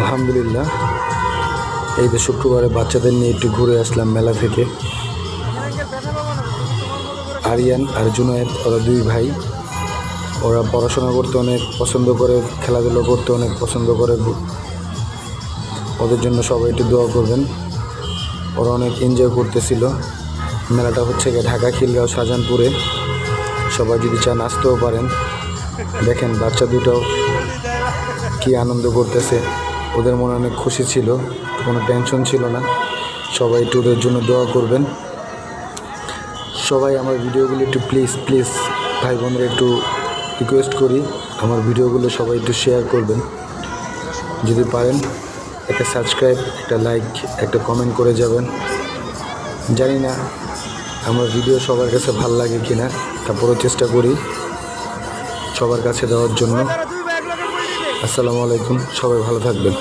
আলহামদুলিল্লাহ, এই যে শুক্রবারে বাচ্চাদের নিয়ে একটু ঘুরে আসলাম মেলা থেকে। আরিয়ান আর জুনায়েদ ওরা দুই ভাই, ওরা পড়াশোনা করতে অনেক পছন্দ করে, খেলাধুলো করতে অনেক পছন্দ করে। ওদের জন্য সবাই একটু দোয়া করবেন। ওরা অনেক এনজয় করতেছিল। মেলাটা হচ্ছে গিয়ে ঢাকা খিলগাঁও শাহজাহানপুরে। সবাই যদি চান আসতেও পারেন। দেখেন বাচ্চা দুটাও কি আনন্দ করতেছে, ওদের মনে অনেক খুশি ছিল, কোনো টেনশন ছিল না। সবাই একটু ওদের জন্য দোয়া করবেন। সবাই আমার ভিডিওগুলো একটু প্লিজ ভাই বোনরা একটু রিকোয়েস্ট করি, আমার ভিডিওগুলো সবাই একটু শেয়ার করবেন। যদি পারেন একটা সাবস্ক্রাইব, একটা লাইক, একটা কমেন্ট করে যাবেন। জানি না আমার ভিডিও সবার কাছে ভাল লাগে কিনা, তারপরেও চেষ্টা করি সবার কাছে দেওয়ার জন্য। আসসালামু আলাইকুম, সবাই ভালো থাকবেন।